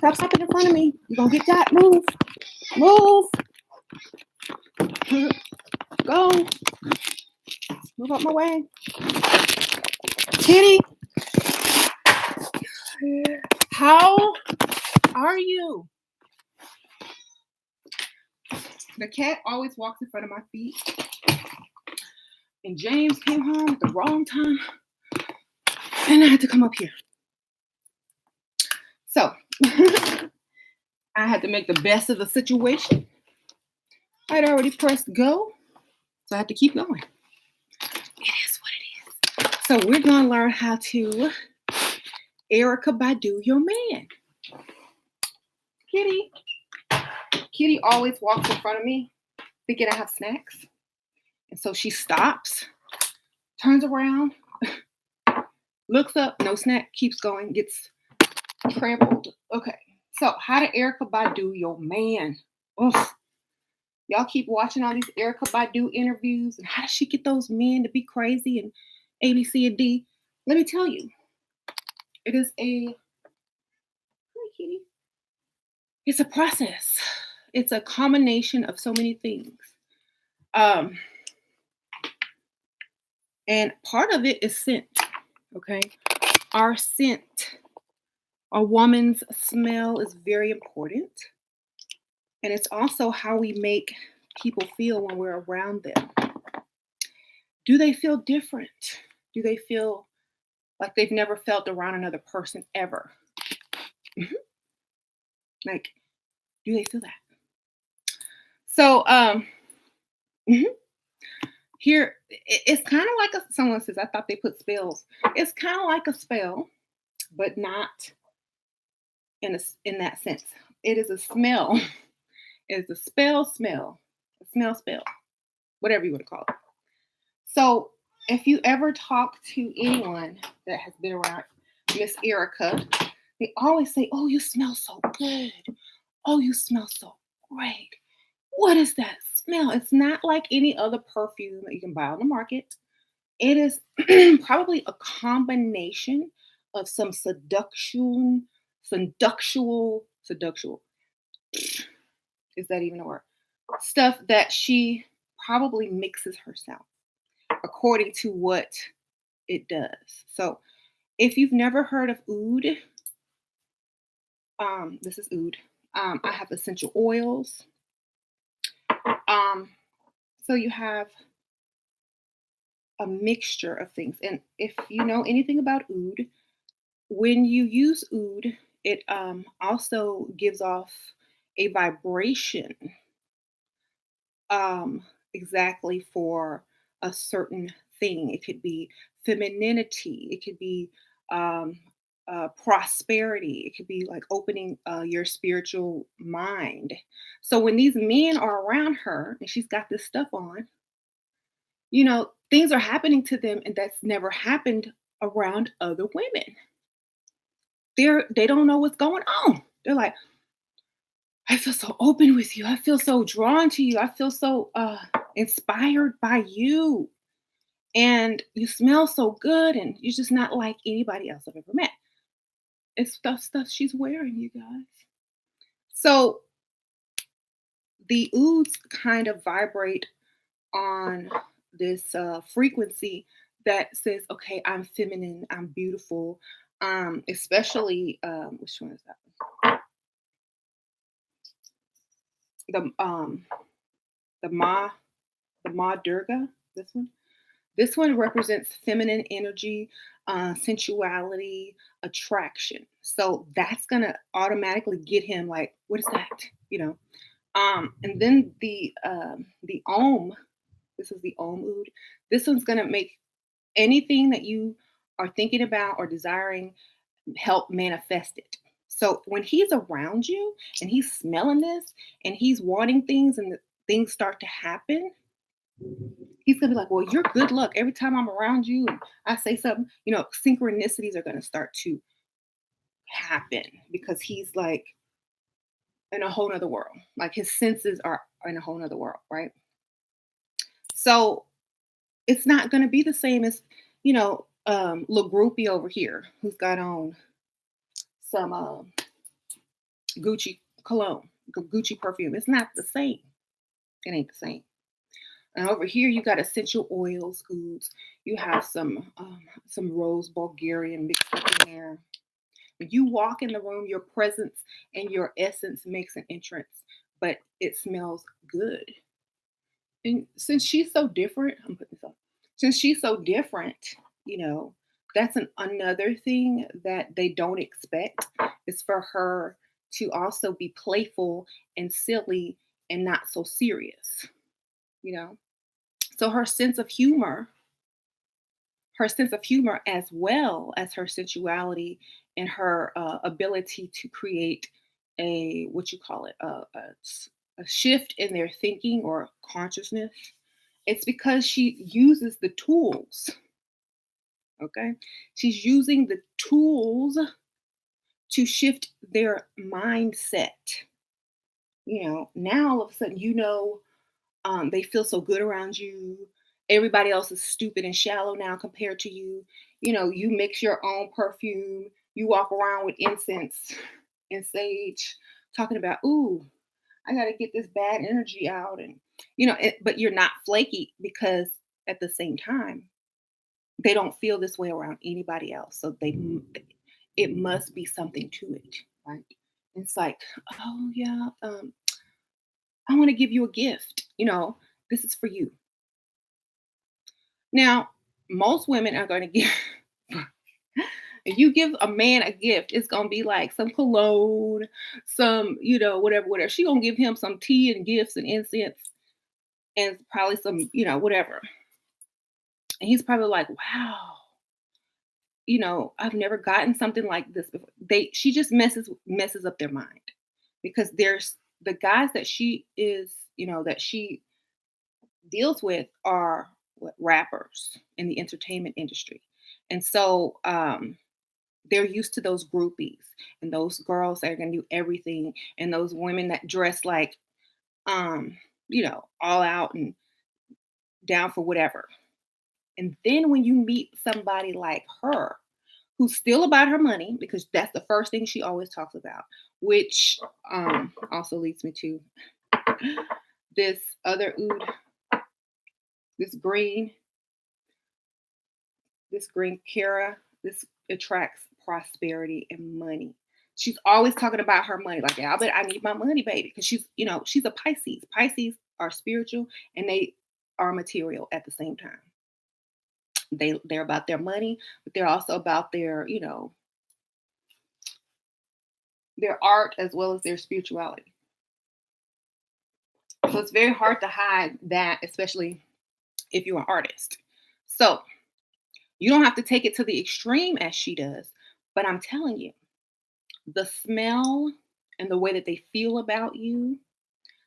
Stop stopping in front of me. You're gonna get got. Move. Move. Go. Move up my way. Kitty. How are you? The cat always walks in front of my feet. And James came home at the wrong time. And I had to come up here. So I had to make the best of the situation. I'd already pressed go. So I had to keep going. It is what it is. So we're going to learn how to Erykah Badu your man. Kitty. Kitty always walks in front of me thinking I have snacks. And so she stops, turns around, looks up, no snack, keeps going, gets trampled. Okay, so how to Erykah Badu your man? Ugh. Y'all keep watching all these Erykah Badu interviews and how does she get those men to be crazy and A, B, C, and D? Let me tell you, it is hi, kitty. It's a process. It's a combination of so many things. And part of it is scent, okay? Our scent, a woman's smell is very important. And it's also how we make people feel when we're around them. Do they feel different? Do they feel like they've never felt around another person ever? Mm-hmm. Like, do they feel that? So, here, it's kind of like someone says, I thought they put spells. It's kind of like a spell, but not in that sense. It is a smell. It's a spell, a spell, whatever you want to call it. So if you ever talk to anyone that has been around Miss Erykah, they always say, oh, you smell so good. Oh, you smell so great. What is that smell? It's not like any other perfume that you can buy on the market. It is probably a combination of some seductual. Is that even a word? Stuff that she probably mixes herself according to what it does. So if you've never heard of oud, this is oud. I have essential oils. So you have a mixture of things. And if you know anything about oud, when you use oud, it also gives off a vibration exactly for a certain thing. It could be femininity. It could be prosperity. It could be like opening your spiritual mind. So when these men are around her and she's got this stuff on, things are happening to them and that's never happened around other women. They don't know what's going on. They're like, I feel so open with you. I feel so drawn to you. I feel so inspired by you. And you smell so good and you're just not like anybody else I've ever met. It's stuff she's wearing, you guys. So the ouds kind of vibrate on this frequency that says, okay, I'm feminine, I'm beautiful. Especially, which one is that? The Ma Durga, this one. This one represents feminine energy, sensuality, attraction. So that's gonna automatically get him like, what is that? And then the Om, this is the Om oud. This one's gonna make anything that you are thinking about or desiring help manifest it. So when he's around you and he's smelling this and he's wanting things and the things start to happen, he's gonna be like, well, you're good luck. Every time I'm around you and I say something, synchronicities are gonna start to happen because he's like in a whole nother world. Like his senses are in a whole nother world, right? So it's not gonna be the same as, little groupie over here who's got on some Gucci cologne, Gucci perfume. It's not the same. It ain't the same. And over here, you got essential oils, oods. You have some rose Bulgarian mixed up in there. When you walk in the room, your presence and your essence makes an entrance, but it smells good. And since she's so different, I'm putting this up. Since she's so different, you know, that's another thing that they don't expect is for her to also be playful and silly and not so serious, you know. So her sense of humor, as well as her sensuality and her ability to create a what you call it a shift in their thinking or consciousness. It's because she uses the tools. Okay, she's using the tools to shift their mindset. You know, now all of a sudden, they feel so good around you. Everybody else is stupid and shallow now compared to you. You know, you mix your own perfume. You walk around with incense and sage, talking about, ooh, I got to get this bad energy out. And, but you're not flaky because at the same time, they don't feel this way around anybody else. So it must be something to it, right? It's like, oh, yeah, I want to give you a gift. This is for you. Now, most women are going to give, if you give a man a gift, it's going to be like some cologne, some, whatever. She going to give him some tea and gifts and incense and probably some, whatever. And he's probably like, wow, I've never gotten something like this before. She just messes up their mind because there's the guys that she is, that she deals with are rappers in the entertainment industry. And so they're used to those groupies and those girls that are going to do everything and those women that dress like, all out and down for whatever. And then when you meet somebody like her, who's still about her money, because that's the first thing she always talks about, which also leads me to this other oud, this green Kara, this attracts prosperity and money. She's always talking about her money. Like, yeah, I need my money, baby. Because she's a Pisces. Pisces are spiritual and they are material at the same time. They're about their money, but they're also about their art as well as their spirituality. So it's very hard to hide that, especially if you're an artist. So you don't have to take it to the extreme as she does, but I'm telling you, the smell and the way that they feel about you.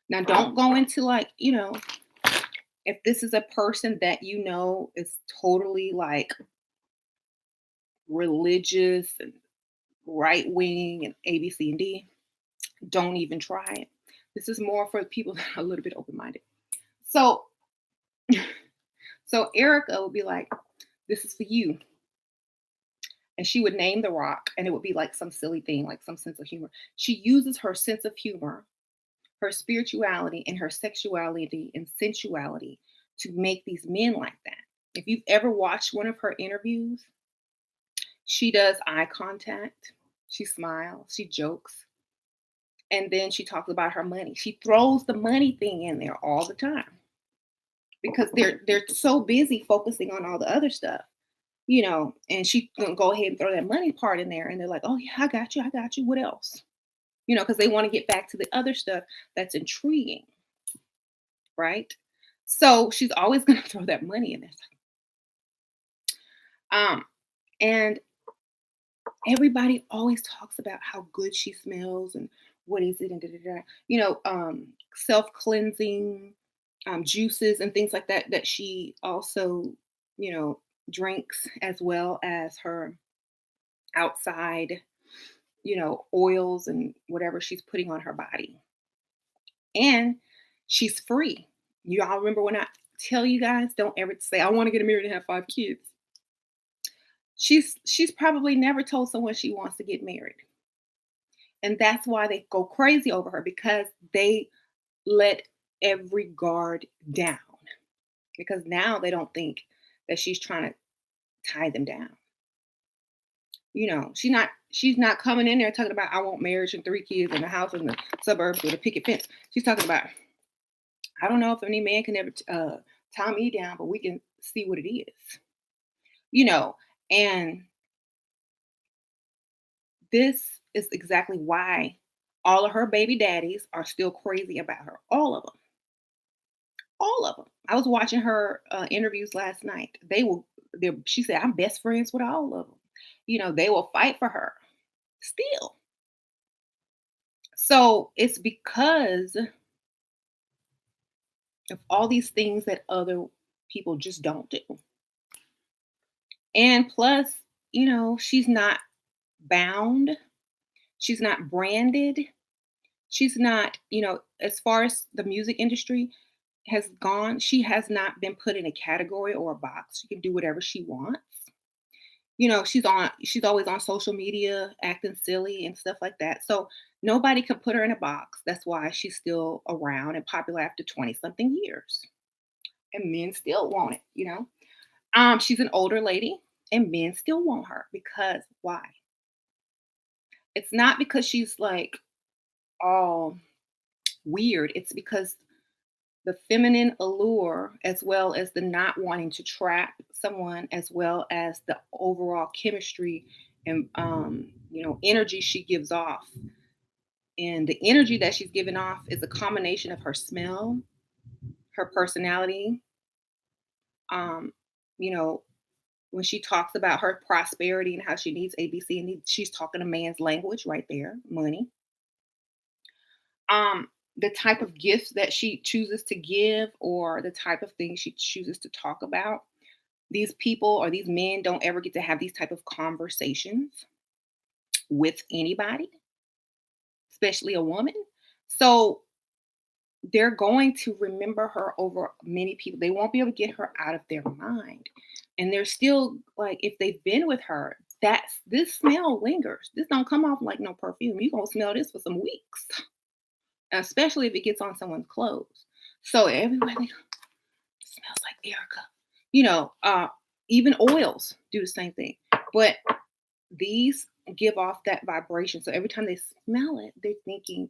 Now, don't go into like, if this is a person that is totally like religious and right wing and A, B, C, and D, don't even try it. This is more for people that are a little bit open minded. So Erykah would be like, this is for you. And she would name the rock, and it would be like some silly thing, like some sense of humor. She uses her sense of humor, her spirituality, and her sexuality and sensuality to make these men like that. If you've ever watched one of her interviews, she does eye contact, she smiles, she jokes, and then she talks about her money. She throws the money thing in there all the time because they're so busy focusing on all the other stuff. And she gonna go ahead and throw that money part in there. And they're like, oh yeah, I got you. What else? Because they want to get back to the other stuff that's intriguing. Right. So she's always going to throw that money in there. And everybody always talks about how good she smells and what is it and self-cleansing juices and things like that she also, drinks as well as her outside, oils and whatever she's putting on her body. And she's free. You all remember when I tell you guys, don't ever say, I want to get married and have 5 kids. She's probably never told someone she wants to get married. And that's why they go crazy over her, because they let every guard down. Because now they don't think that she's trying to tie them down. She's not coming in there talking about I want marriage and 3 kids and a house in the suburbs with a picket fence. She's talking about I don't know if any man can ever tie me down, but we can see what it is. You know, and this is exactly why all of her baby daddies are still crazy about her. All of them. All of them. I was watching her interviews last night. She said, I'm best friends with all of them. They will fight for her still. So it's because of all these things that other people just don't do. And plus, she's not bound, she's not branded, she's not, as far as the music industry has gone, she has not been put in a category or a box. She can do whatever she wants. She's always on social media acting silly and stuff like that. So nobody could put her in a box. That's why she's still around and popular after 20 something years. And men still want it. She's an older lady and men still want her because why? It's not because she's like all weird. It's because the feminine allure, as well as the not wanting to trap someone, as well as the overall chemistry and energy she gives off. And the energy that she's giving off is a combination of her smell, her personality. Um, you know, when she talks about her prosperity and how she needs A, B, C, and D, she's talking a man's language right there, money. The type of gifts that she chooses to give or the type of things she chooses to talk about, these people or these men don't ever get to have these type of conversations with anybody, especially a woman. So they're going to remember her over many people. They won't be able to get her out of their mind. And they're still like, if they've been with her, that's this smell lingers. This don't come off like no perfume. You're gonna smell this for some weeks, especially if it gets on someone's clothes. So everywhere they go, smells like Erica. Even oils do the same thing. But these give off that vibration. So every time they smell it, they're thinking,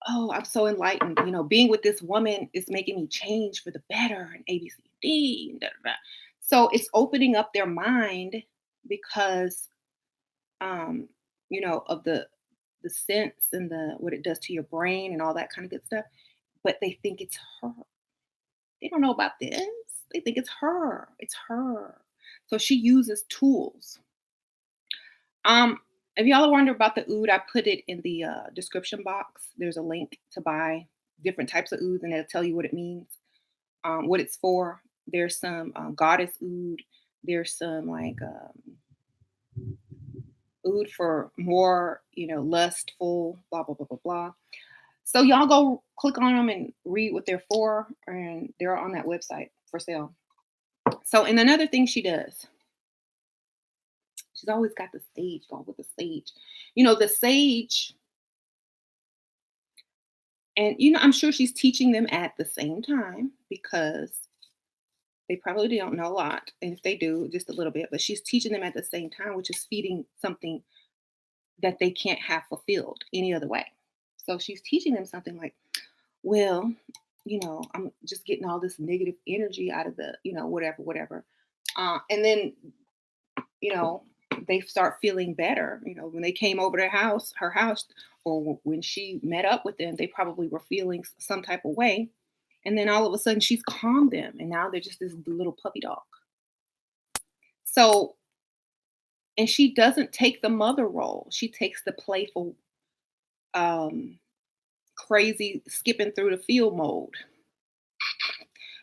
oh, I'm so enlightened. Being with this woman is making me change for the better and A, B, C, D. And da, da, da. So it's opening up their mind because, of the sense and the what it does to your brain and all that kind of good stuff. But they think it's her. They don't know about this. They think it's her. It's her. So she uses tools. Um, if y'all wonder about the oud, I put it in the description box. There's a link to buy different types of ouds, and it'll tell you what it means, what it's for. There's some goddess oud. There's some like oud for more, lustful, blah blah blah blah blah. So y'all go click on them and read what they're for, and they're on that website for sale. So, and another thing she does, she's always got the sage going with the sage. The sage, and I'm sure she's teaching them at the same time because they probably don't know a lot. And if they do, just a little bit, but she's teaching them at the same time, which is feeding something that they can't have fulfilled any other way. So she's teaching them something like, well, I'm just getting all this negative energy out of the, whatever, whatever. And then, you know, they start feeling better. When they came over her house, or when she met up with them, they probably were feeling some type of way. And then all of a sudden she's calmed them. And now they're just this little puppy dog. So, and she doesn't take the mother role. She takes the playful, um, crazy skipping through the field mode.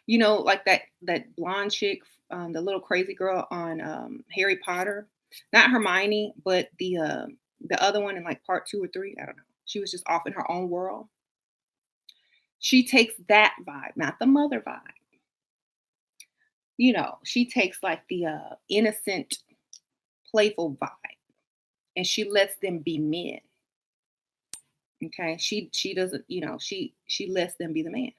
Like that blonde chick, the little crazy girl on Harry Potter, not Hermione, but the other one in like part 2 or 3. I don't know. She was just off in her own world. She takes that vibe, not the mother vibe. She takes like the innocent, playful vibe, and she lets them be men. Okay. She doesn't, she lets them be the man.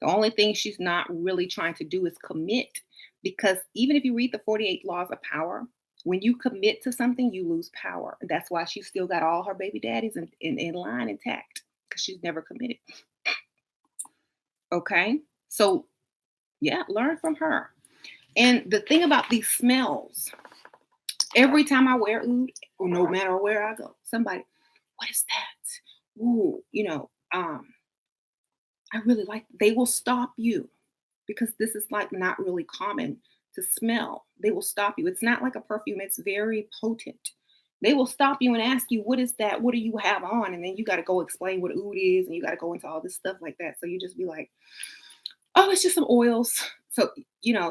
The only thing she's not really trying to do is commit, because even if you read the 48 laws of power, when you commit to something, you lose power. That's why she's still got all her baby daddies in line intact, because she's never committed. Okay. So, yeah, learn from her. And the thing about these smells, every time I wear oud, or no matter where I go, somebody, what is that? Ooh, I really like, they will stop you, because this is like not really common to smell. They will stop you. It's not like a perfume, it's very potent. They will stop you and ask you, what is that? What do you have on? And then you got to go explain what oud is, and you got to go into all this stuff like that. So you just be like, oh, it's just some oils. So,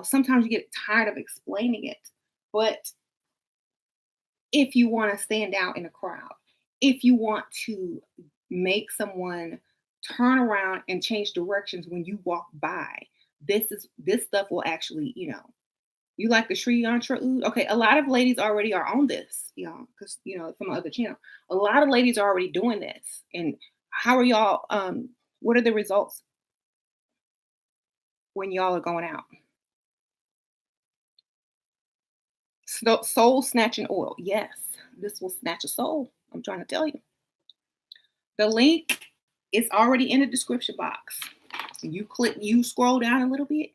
sometimes you get tired of explaining it. But if you want to stand out in a crowd, if you want to make someone turn around and change directions when you walk by, this stuff will actually, you like the Sri Yantra oud? Okay, a lot of ladies already are on this, because from my other channel. A lot of ladies are already doing this. And how are y'all? What are the results when y'all are going out? Soul snatching oil. Yes, this will snatch a soul. I'm trying to tell you. The link is already in the description box. You scroll down a little bit,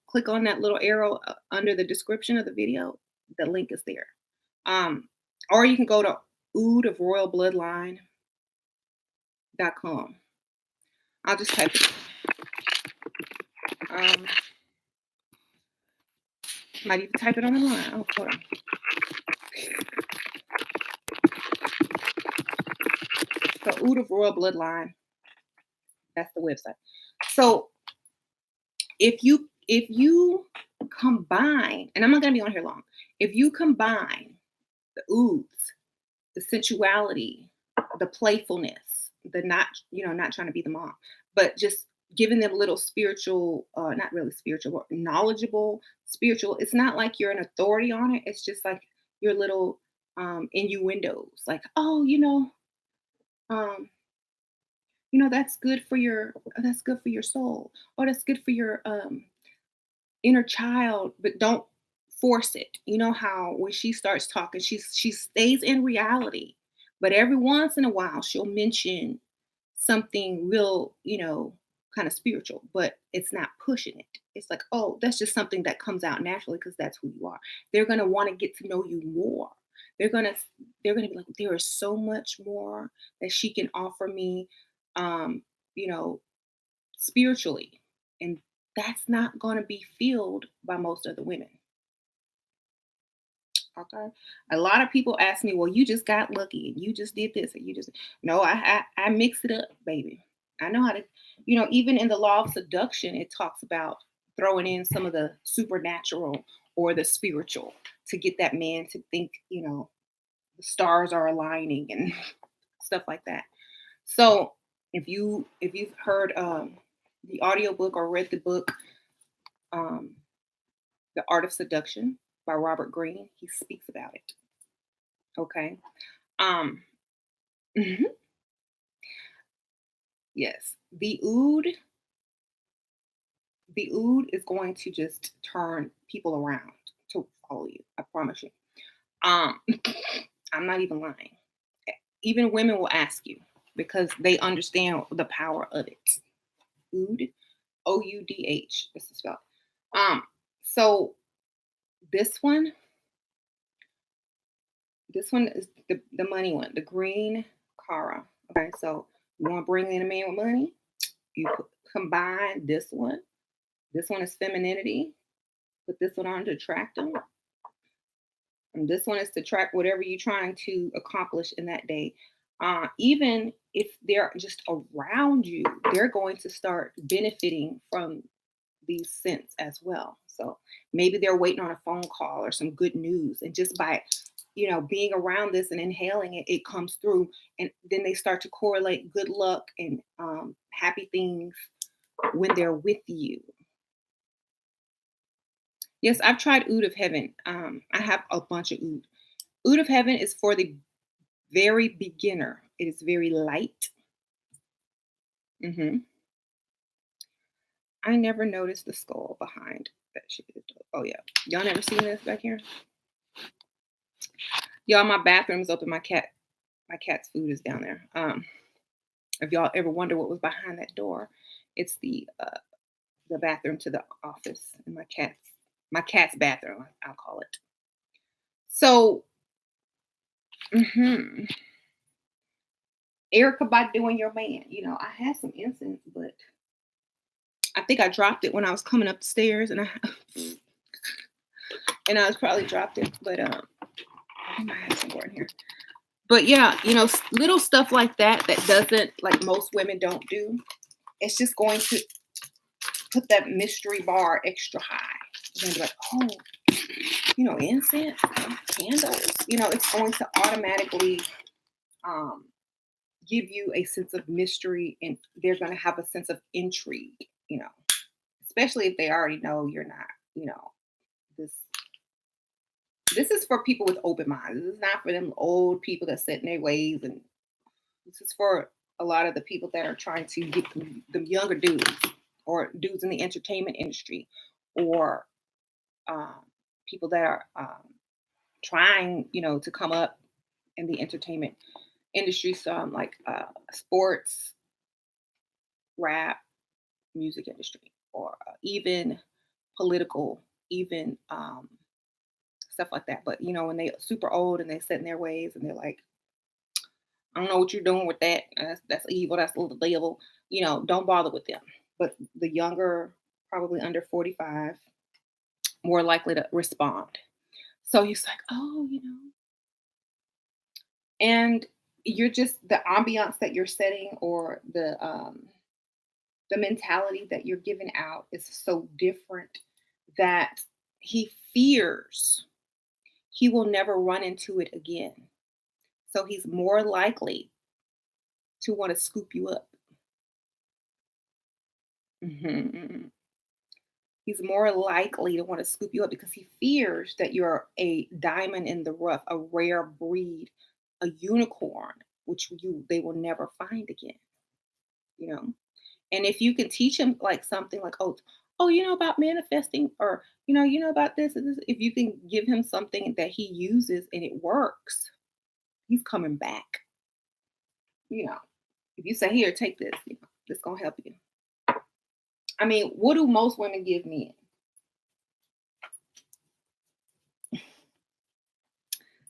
click on that little arrow under the description of the video. The link is there. Or you can go to oudofroyalbloodline.com. I'll just type it. Might even type it on the line. Oh, hold on. So Oud of Royal Bloodline. That's the website. So if you combine, and I'm not gonna be on here long, if you combine the ouds, the sensuality, the playfulness, the not trying to be the mom, but just giving them a little spiritual, not really spiritual, but knowledgeable spiritual. It's not like you're an authority on it. It's just like your little innuendos, like, oh, um, that's good for your soul, or that's good for your inner child, but don't force it. You know how when she starts talking, she stays in reality, but every once in a while she'll mention something real, kind of spiritual, but it's not pushing it. It's like, oh, that's just something that comes out naturally because that's who you are. They're gonna want to get to know you more. They're gonna they're gonna be like, there is so much more that she can offer me, um, you know, spiritually. And that's not going to be filled by most of the women. Okay. A lot of people ask me, well, you just got lucky and you just did this and you just, no, I mix it up, baby. I know how to, even in the law of seduction, it talks about throwing in some of the supernatural or the spiritual to get that man to think, the stars are aligning and stuff like that. So if you've heard the audiobook or read the book, um, The Art of Seduction by Robert Greene, he speaks about it. Okay. Um, mhm, yes. The oud is going to just turn people around to follow you. I promise you. Um, I'm not even lying. Even women will ask you because they understand the power of it. Oud, Oudh. This is spelled. Um, so this one, this one is the money one, the green Cara. Okay, so you want to bring in a man with money? You combine this one. This one is femininity. Put this one on to attract them. And this one is to track whatever you're trying to accomplish in that day. Even if they're just around you, they're going to start benefiting from these scents as well. So maybe they're waiting on a phone call or some good news. And just by, being around this and inhaling it, it comes through. And then they start to correlate good luck and happy things when they're with you. Yes, I've tried Oud of Heaven. I have a bunch of Oud. Oud of Heaven is for the Very beginner. It is very light. Hmm. I never noticed the skull behind that she did. Oh yeah. Y'all never seen this back here? Y'all, my bathroom's open. My cat's food is down there. If y'all ever wonder what was behind that door, it's the bathroom to the office and my cat's bathroom, I'll call it. So, mhm, Erica by doing your man. I had some incense, but I think I dropped it when I was coming up the stairs, and I and I was probably dropped it. But I might have some more in here. But yeah, little stuff like that that doesn't like most women don't do. It's just going to put that mystery bar extra high. You're gonna be like, oh, incense, candles. It's going to automatically um, give you a sense of mystery, and they're going to have a sense of intrigue. You know, especially if they already know you're not. This this is for people with open minds. This is not for them old people that set in their ways, and this is for a lot of the people that are trying to get them younger dudes or dudes in the entertainment industry, or um, people that are trying, to come up in the entertainment industry, some like sports, rap, music industry, or even political, even stuff like that. But when they super old and they set in their ways and they're like, I don't know what you're doing with that. That's evil. That's a little devil. Don't bother with them. But the younger, probably under 45, more likely to respond. So he's like, oh, and you're just the ambiance that you're setting, or the mentality that you're giving out is so different that he fears he will never run into it again. So he's more likely to want to scoop you up. Mhm. He's more likely to want to scoop you up because he fears that you're a diamond in the rough, a rare breed, a unicorn, which they will never find again. You know, and if you can teach him like something like, oh, about manifesting, or about this and this, if you can give him something that he uses and it works, he's coming back. You know, if you say, here, take this, this gonna help you. I mean, what do most women give men?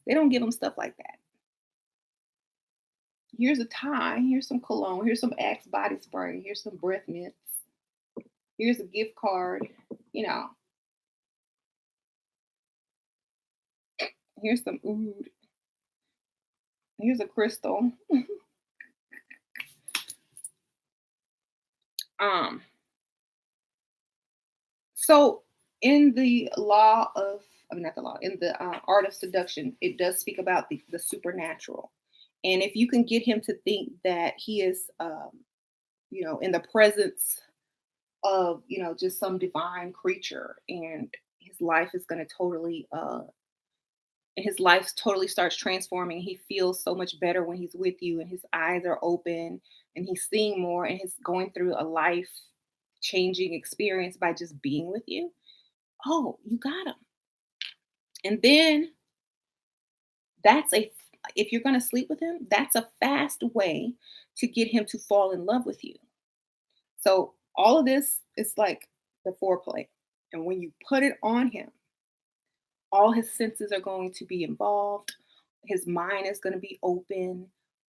They don't give them stuff like that. Here's a tie, here's some cologne, here's some Axe body spray, here's some breath mints, here's a gift card, you know, here's some oud, here's a crystal. um, so in the law of, I mean, not the law, in the art of seduction, it does speak about the supernatural. And if you can get him to think that he is, in the presence of, just some divine creature, and his life is going to totally, and his life totally starts transforming. He feels so much better when he's with you, and his eyes are open, and he's seeing more, and he's going through a life changing experience by just being with you. Oh, you got him. And then that's a if you're going to sleep with him, that's a fast way to get him to fall in love with you. So all of this is like the foreplay. And when you put it on him, all his senses are going to be involved. His mind is going to be open.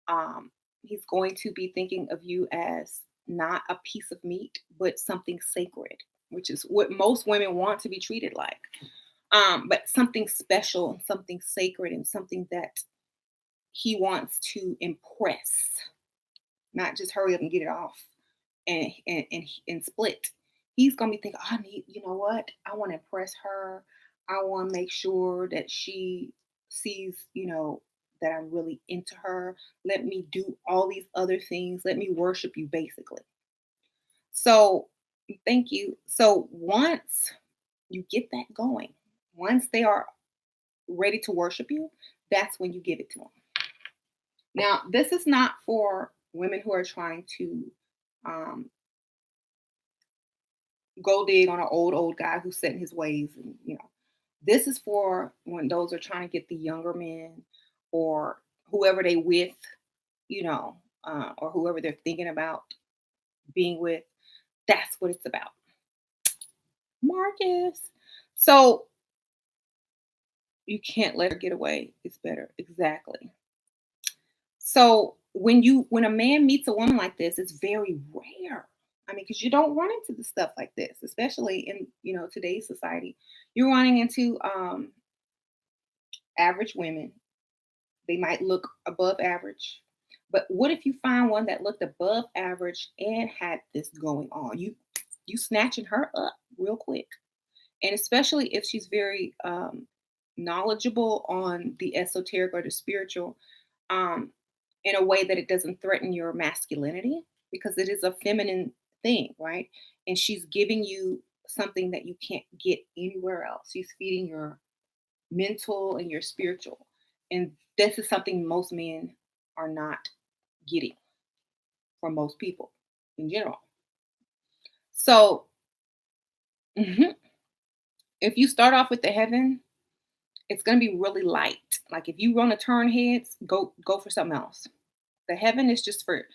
Um, he's going to be thinking of you as not a piece of meat, but something sacred, which is what most women want to be treated like. But something special and something sacred and something that he wants to impress, not just hurry up and get it off and split. He's gonna be thinking, I need, you know what? I want to impress her. I want to make sure that she sees, that I'm really into her. Let me do all these other things. Let me worship you, basically. So, thank you. So, once you get that going, once they are ready to worship you, that's when you give it to them. Now, this is not for women who are trying to um, go dig on an old guy who's set in his ways, and this is for when those are trying to get the younger men or whoever they with, or whoever they're thinking about being with. That's what it's about. Marcus. So you can't let her get away. It's better. Exactly. So when a man meets a woman like this, it's very rare. I mean, because you don't run into the stuff like this, especially in today's society. You're running into average women. They might look above average. But what if you find one that looked above average and had this going on? You snatching her up real quick. And especially if she's very knowledgeable on the esoteric or the spiritual, um, in a way that it doesn't threaten your masculinity, because it is a feminine thing, right? And she's giving you something that you can't get anywhere else. She's feeding your mental and your spiritual. And this is something most men are not getting from most people in general. So, mhm, if you start off with the heaven, it's going to be really light. Like if you want to turn heads, go for something else. The heaven is just for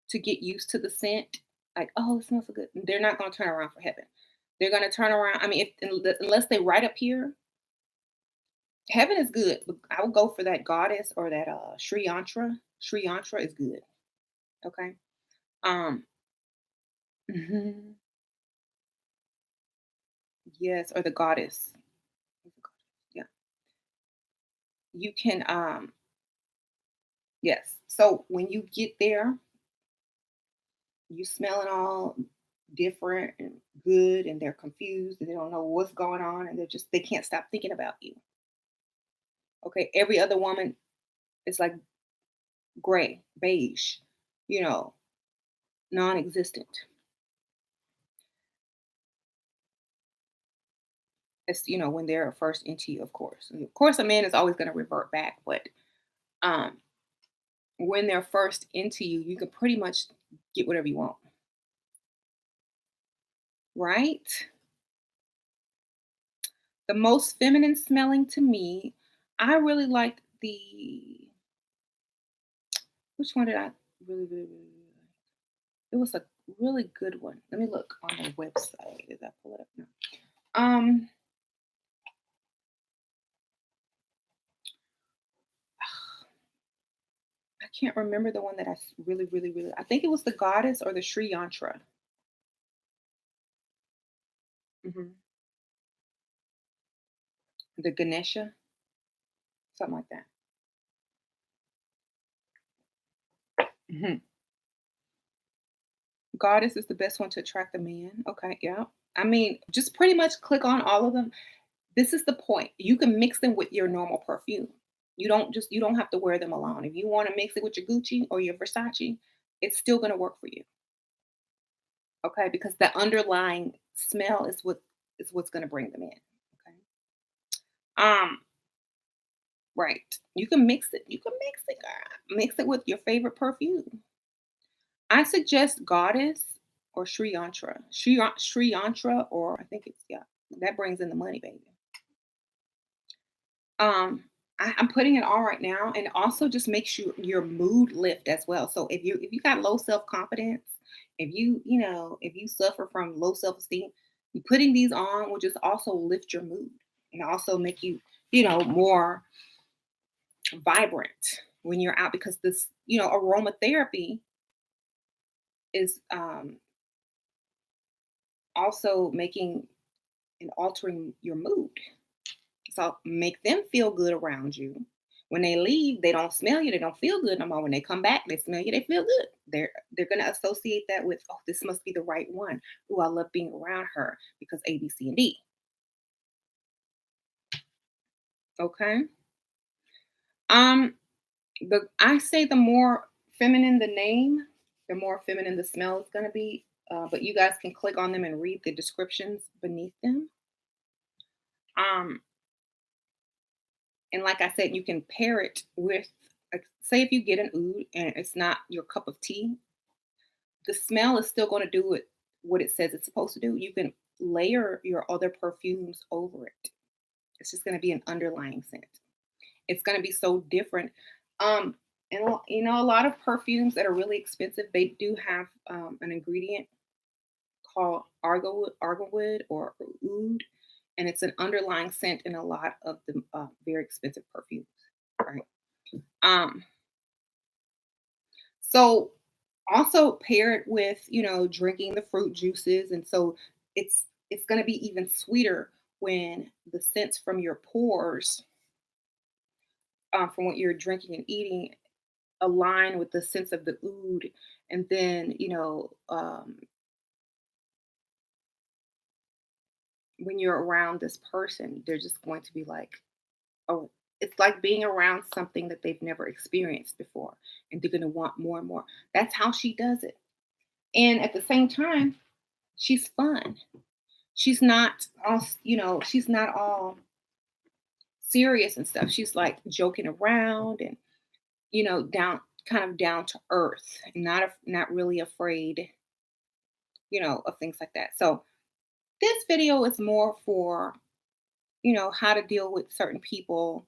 to get used to the scent. Like, oh, it smells so good. They're not going to turn around for heaven. They're going to turn around. I mean, unless they right up here, heaven is good. But I would go for that goddess or that Sri Yantra. Sri Yantra is good. Okay. Um. Mhm. Yes, or the goddess. Yeah. You can. Yes. So when you get there, you smelling all different and good, and they're confused and they don't know what's going on, and they can't stop thinking about you. Okay. Every other woman is like gray, beige, you know, non-existent. It's when they're first into you, of course. And of course, a man is always going to revert back, but um, when they're first into you, you can pretty much get whatever you want, right? The most feminine smelling to me, I really like the which one did I really like? It was a really good one. Let me look on the website. Did I pull it up? No. Um, I can't remember the one that really. I think it was the goddess or the Sri Yantra. Hmm. The Ganesha, something like that. Hmm. Goddess is the best one to attract a man. Okay, yeah. I mean, just pretty much click on all of them. This is the point. You can mix them with your normal perfume. You don't have to wear them alone. If you want to mix it with your Gucci or your Versace, it's still going to work for you. Okay, because the underlying smell is what's going to bring them in. Okay. Um, right. You can mix it. You can mix it, girl. Mix it with your favorite perfume. I suggest Goddess or Sri Yantra. Sri Yantra, or I think it's, yeah, that brings in the money, baby. Um, I'm putting it on right now, and also just makes your mood lift as well. So if you got low self confidence, if you suffer from low self esteem, putting these on will just also lift your mood and also make you more vibrant when you're out, because this aromatherapy is also making and altering your mood. So make them feel good around you. When they leave, they don't smell you. They don't feel good no more. When they come back, they smell you. They feel good. They're gonna associate that with, oh, this must be the right one. Oh, I love being around her because A, B, C, and D. Okay. Um, I say the more feminine the name, the more feminine the smell is gonna be. But you guys can click on them and read the descriptions beneath them. Um, and like I said, you can pair it with Like, say if you get an oud and it's not your cup of tea, the smell is still going to do it what it says it's supposed to do. You can layer your other perfumes over it. It's just going to be an underlying scent. It's going to be so different. Um, and a lot of perfumes that are really expensive, they do have an ingredient called argwood or oud, and it's an underlying scent in a lot of the very expensive perfumes, right? Um, so also pair it with drinking the fruit juices, and so it's going to be even sweeter when the scents from your pores, from what you're drinking and eating, align with the sense of the oud, and then when you're around this person, they're just going to be like, oh, it's like being around something that they've never experienced before, and they're going to want more and more. That's how she does it. And at the same time, she's fun. She's not all serious and stuff. She's like joking around and down, kind of down to earth, and not really afraid, of things like that. So this video is more for how to deal with certain people,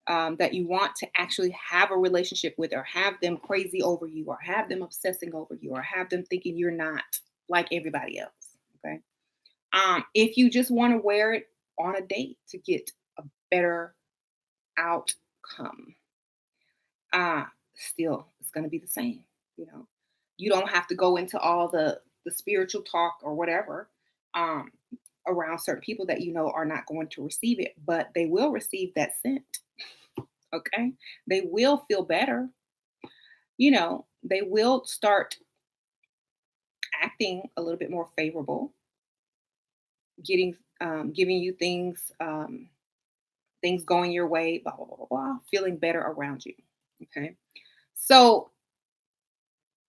that you want to actually have a relationship with, or have them crazy over you, or have them obsessing over you, or have them thinking you're not like everybody else. Okay. If you just want to wear it on a date to get a better outcome, uh, still it's going to be the same. You know, you don't have to go into all the spiritual talk or whatever, um, around certain people that are not going to receive it, but they will receive that scent. Okay, they will feel better. They will start acting a little bit more favorable, getting giving you things going your way, blah blah blah blah blah, feeling better around you. Okay, so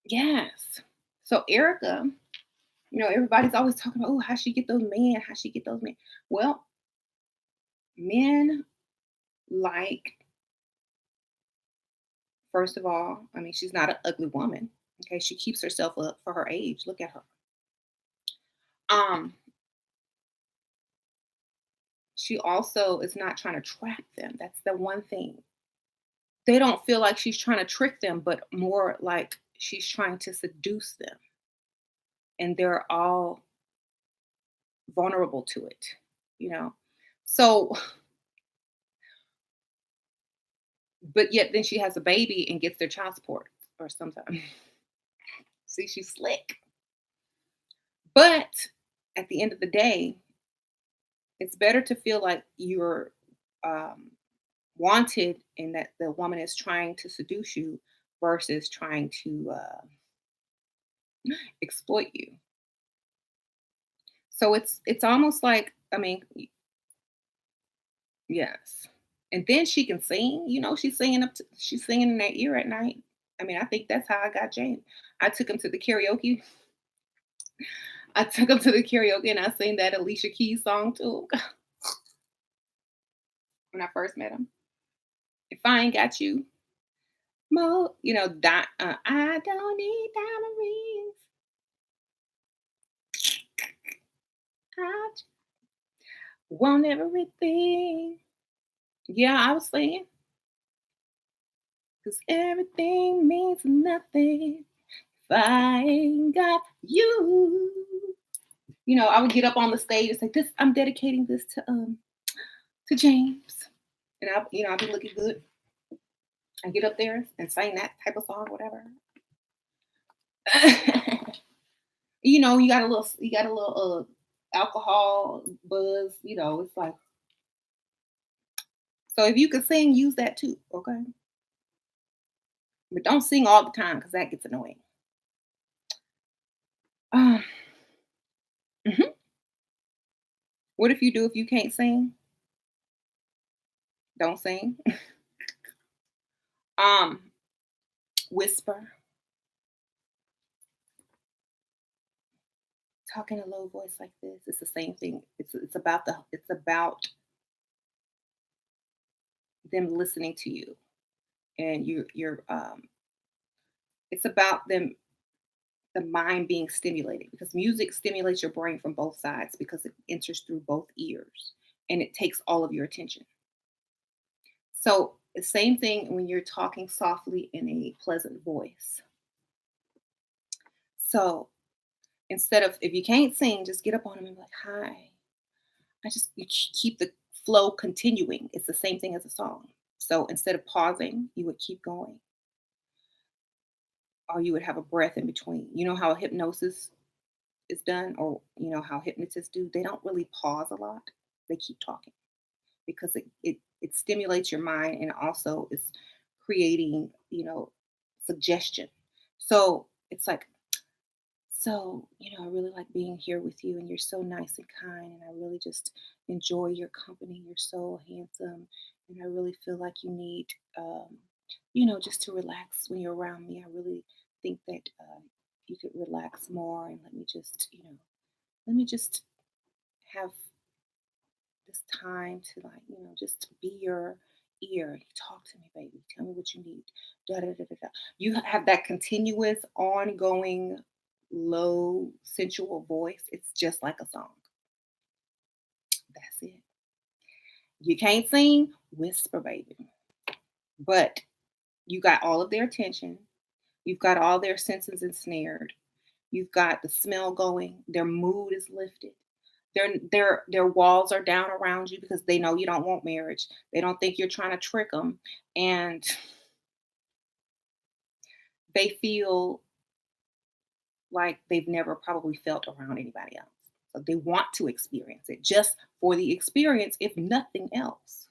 yes, so Erica, everybody's always talking about, oh, how she get those men, how she get those men. Well, men like, first of all, I mean, she's not an ugly woman. Okay, she keeps herself up for her age. Look at her. Um, she also is not trying to trap them. That's the one thing. They don't feel like she's trying to trick them, but more like she's trying to seduce them. And they're all vulnerable to it, you know? So, but yet then she has a baby and gets their child support or sometimes. See, she's slick. But at the end of the day, it's better to feel like you're um, wanted and that the woman is trying to seduce you versus trying to exploit you. So it's almost like, I mean, yes. And then she can sing. She's singing in their ear at night. I mean, I think that's how I got Jane. I took him to the karaoke. I took him to the karaoke and I sang that Alicia Keys song to him when I first met him. If I ain't got you, I don't need diamond rings. I want everything. Yeah, I was singing because everything means nothing if I ain't got you. I would get up on the stage and say, "This, I'm dedicating this to James," and I'd be looking good. I get up there and sing that type of song, whatever. You got a little alcohol buzz. It's like, so if you could sing, use that too, okay? But don't sing all the time because that gets annoying. Um, mhm. What if you can't sing? Don't sing. um, Whisper, talk in a low voice like this. It's the same thing. It's about them listening to you and it's about them, the mind being stimulated, because music stimulates your brain from both sides because it enters through both ears and it takes all of your attention. So the same thing when you're talking softly in a pleasant voice. So instead of, if you can't sing, just get up on them and be like, "Hi." Keep the flow continuing. It's the same thing as a song. So instead of pausing, you would keep going, or you would have a breath in between. You know how hypnosis is done, or you know how hypnotists do? They don't really pause a lot. They keep talking because it stimulates your mind, and also is creating, suggestion. So it's like, "So, I really like being here with you, and you're so nice and kind, and I really just enjoy your company. You're so handsome, and I really feel like you need, just to relax when you're around me. I really think that you could relax more, and let me just have this time to, like, just be your ear. Talk to me, baby. Tell me what you need." Da, da, da, da, da. You have that continuous, ongoing, low, sensual voice. It's just like a song. That's it. You can't sing, whisper, baby. But you got all of their attention. You've got all their senses ensnared. You've got the smell going. Their mood is lifted. Their walls are down around you because they know you don't want marriage. They don't think you're trying to trick them, and they feel like they've never probably felt around anybody else. So they want to experience it just for the experience, if nothing else.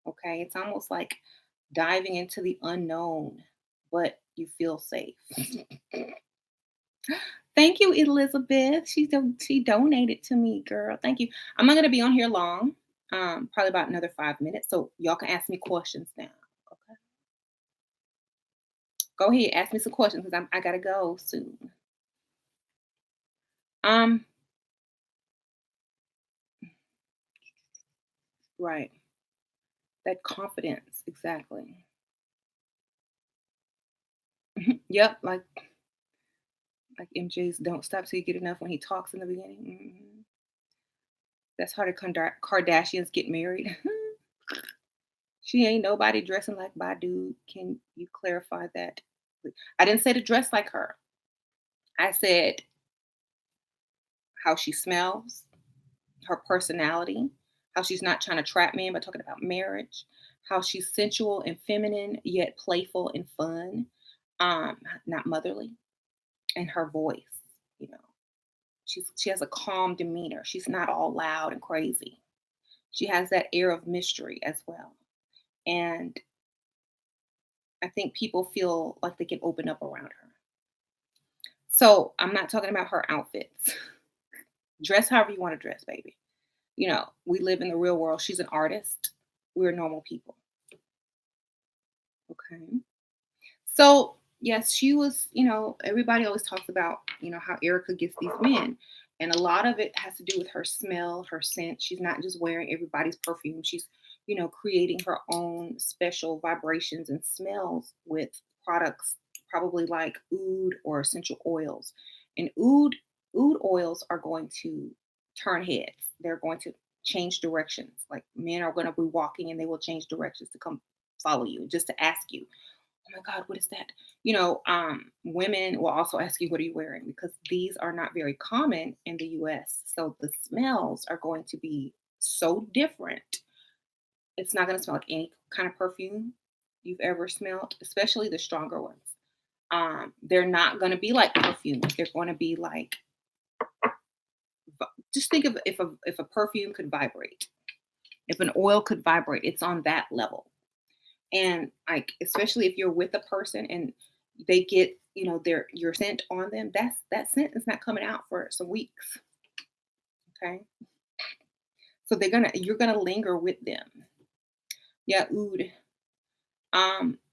Okay. It's almost like diving into the unknown, but you feel safe. Thank you, Elizabeth. She donated to me, girl. Thank you. I'm not gonna be on here long. Probably about another 5 minutes. So y'all can ask me questions now. Okay. Go ahead, ask me some questions because I gotta go soon. Um, right. That confidence, exactly. Yep, like MJ's "Don't Stop Till You Get Enough" when he talks in the beginning. That's how the Kardashians get married. She ain't nobody dressing like Badu. Can you clarify that? I didn't say to dress like her. I said how she smells, her personality, how she's not trying to trap men by talking about marriage, how she's sensual and feminine yet playful and fun, not motherly, and her voice. You know, she has a calm demeanor. She's not all loud and crazy. She has that air of mystery as well. And I think people feel like they can open up around her. So I'm not talking about her outfits. Dress however you want to dress, baby. We live in the real world. She's an artist. We're normal people. Okay. So yes, she was, everybody always talks about, how Erica gets these men. And a lot of it has to do with her smell, her scent. She's not just wearing everybody's perfume. She's, creating her own special vibrations and smells with products, probably like oud or essential oils. And oud oils are going to turn heads. They're going to change directions. Like, men are going to be walking and they will change directions to come follow you, just to ask you, "Oh my God, what is that?" Women will also ask you, "What are you wearing?" Because these are not very common in the US. So the smells are going to be so different. It's not going to smell like any kind of perfume you've ever smelled, especially the stronger ones. They're not going to be like perfume. They're going to be like, just think of, if a perfume could vibrate, if an oil could vibrate, it's on that level. And like, especially if you're with a person and they get, their your scent on them, that scent is not coming out for some weeks. Okay. So you're gonna linger with them. Yeah, oud.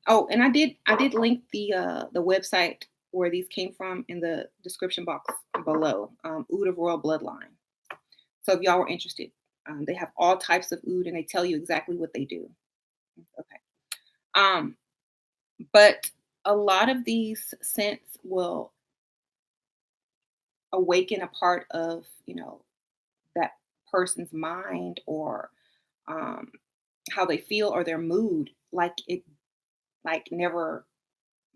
Oh, and I did link the website where these came from in the description box below. Oud of Royal Bloodline. So if y'all were interested, they have all types of oud and they tell you exactly what they do. Okay. Um, But a lot of these scents will awaken a part of, that person's mind or um, how they feel or their mood like never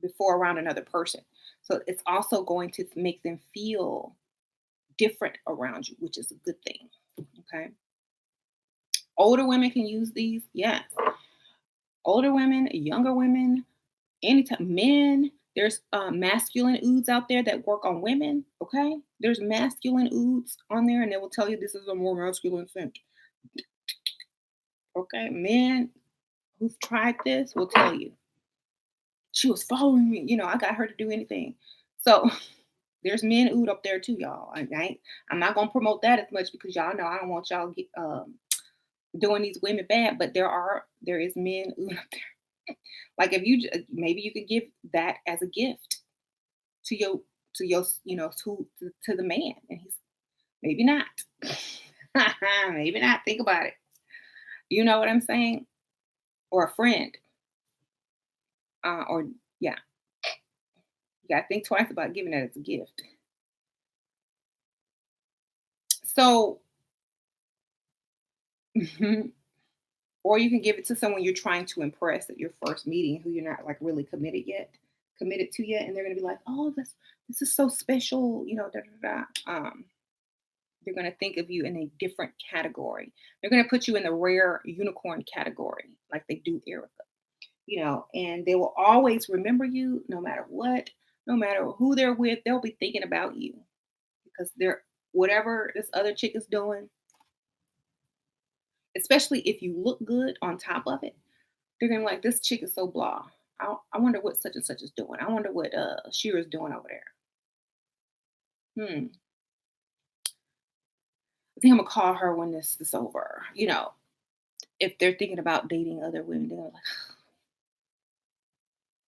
before around another person. So it's also going to make them feel different around you, which is a good thing. Okay. Older women can use these. Yes. Older women, younger women, anytime. Men, there's masculine ouds out there that work on women. Okay. There's masculine ouds on there and they will tell you this is a more masculine scent. Okay. Men who've tried this will tell you she was following me. I got her to do anything. So there's men ood up there too, y'all. I'm not gonna promote that as much because y'all know I don't want y'all doing these women bad. But there is men ood up there. Like if maybe you could give that as a gift to your to the man, and he's maybe not, maybe not. Think about it. You know what I'm saying? Or a friend, or yeah, you gotta think twice about giving that as a gift. So. Or you can give it to someone you're trying to impress at your first meeting who you're not like really committed to yet, and they're gonna be like, "Oh, this is so special," da da da. They're gonna think of you in a different category. They're gonna put you in the rare unicorn category, like they do Erica, and they will always remember you no matter what, no matter who they're with. They'll be thinking about you because they're whatever this other chick is doing, especially if you look good on top of it. They're gonna be like, this chick is so blah. I wonder what such and such is doing. I wonder what Shira's doing over there. Hmm. I think I'm gonna call her when this is over. If they're thinking about dating other women, they're like,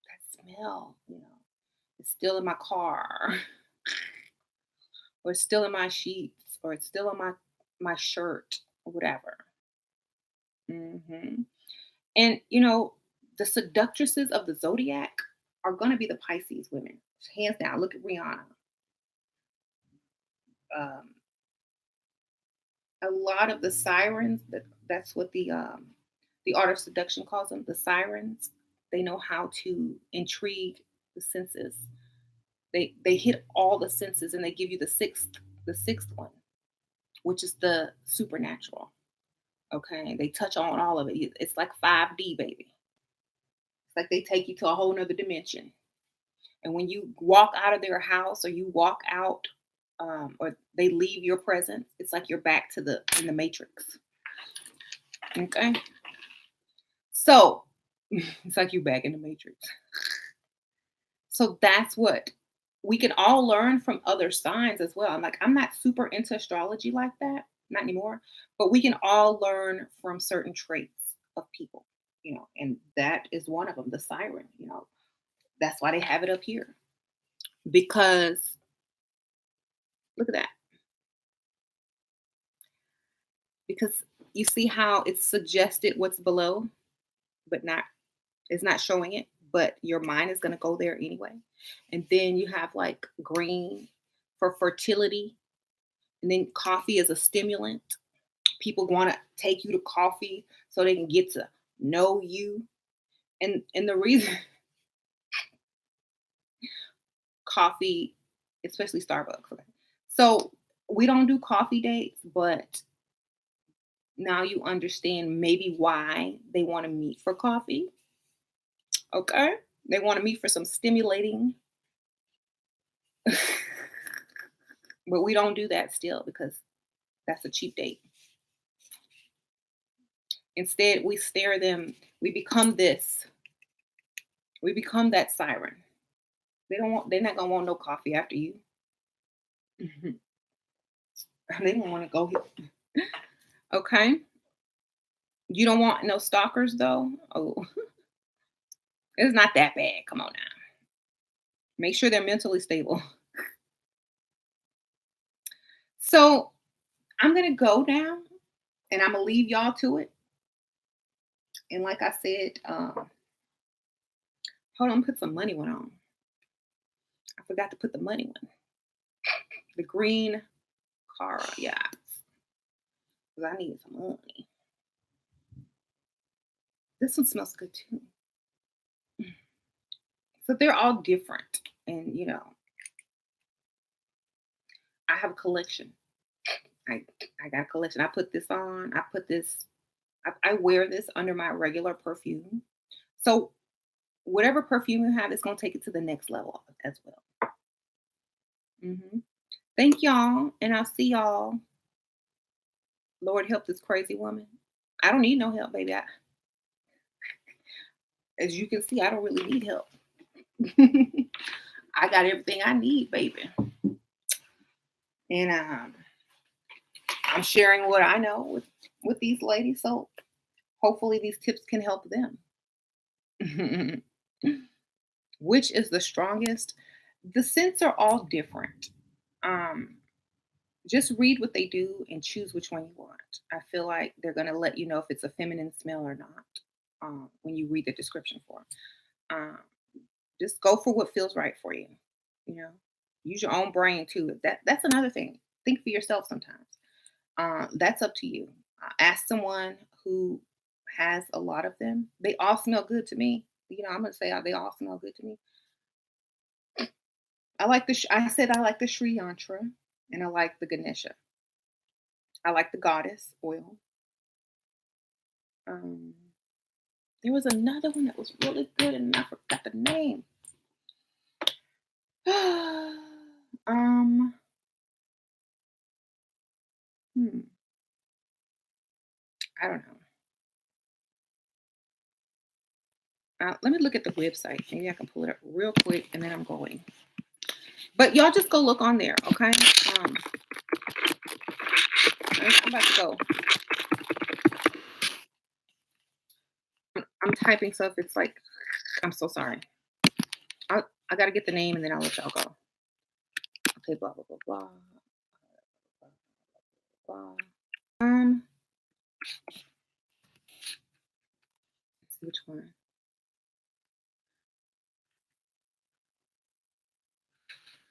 that smell, it's still in my car, or it's still in my sheets, or it's still in my shirt, or whatever. hmm And the seductresses of the zodiac are gonna be the Pisces women, hands down. Look at Rihanna. Um, a lot of the sirens, that's what the art of seduction calls them, the sirens. They know how to intrigue the senses. They hit all the senses and they give you the sixth one, which is the supernatural. Okay, they touch on all of it. It's like 5D, baby. It's like they take you to a whole nother dimension. And when you walk out of their house or you walk out, or they leave your presence, it's like you're back to the in the matrix. Okay. So it's like you back in the matrix. So that's what we can all learn from other signs as well. I'm not super into astrology like that, not anymore, but we can all learn from certain traits of people, and that is one of them, the siren. That's why they have it up here. Because look at that. Because you see how it's suggested what's below, but not it's not showing it, but your mind is going to go there anyway. And then you have like green for fertility, and then coffee is a stimulant. People want to take you to coffee so they can get to know you. And the reason coffee, especially Starbucks. Okay. So we don't do coffee dates, but now you understand maybe why they want to meet for coffee. Okay. They want to meet for some stimulating, but we don't do that still because that's a cheap date. Instead, we stare them, we become this, we become that siren. They're not gonna want no coffee after you. Mhm. They don't want to go here. Okay. You don't want no stalkers though. Oh, it's not that bad. Come on now. Make sure they're mentally stable. So I'm gonna go now, and I'm gonna leave y'all to it. And like I said, Hold on, put some money one on. I forgot to put the money one. The green Cara, yeah. Because I need some money. This one smells good too. So they're all different. And I have a collection. I I got a collection. I put this on. I put this. I wear this under my regular perfume. So whatever perfume you have, it's gonna take it to the next level as well. Thank y'all, and I'll see y'all. Lord help this crazy woman. I don't need no help, baby. As you can see, I don't really need help. I got everything I need, baby. And I'm sharing what I know with these ladies. So hopefully these tips can help them. Which is the strongest? The scents are all different. Um, just read what they do and choose which one you want. I feel like they're going to let you know if it's a feminine smell or not when you read the description for 'em. Just go for what feels right for you. You know, use your own brain too. That's another thing. Think for yourself sometimes. That's up to you. Ask someone who has a lot of them. They all smell good to me. I'm gonna say they all smell good to me. I like the. I said I like the Sri Yantra, and I like the Ganesha. I like the Goddess oil. Um, there was another one that was really good, and I forgot the name. um, hmm, I don't know. Let me look at the website. Maybe I can pull it up real quick, and then I'm going. But y'all just go look on there, okay? I'm about to go. I'm typing stuff. It's like I'm so sorry. I gotta get the name, and then I'll let y'all go. Okay, blah blah blah blah blah. Um, let's see which one.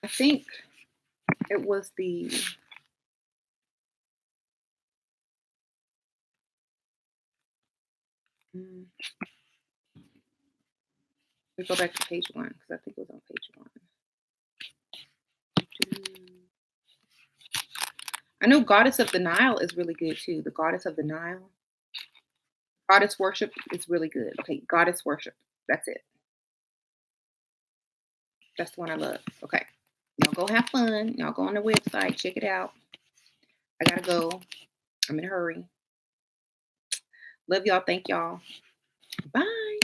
I think it was the. We go back to page one because I think it was on page one. I know Goddess of the Nile is really good too. The Goddess of the Nile. Goddess Worship is really good. Okay, Goddess Worship. That's it. That's the one I love. Okay. Y'all go have fun. Y'all go on the website. Check it out. I gotta go. I'm in a hurry. Love y'all. Thank y'all. Bye.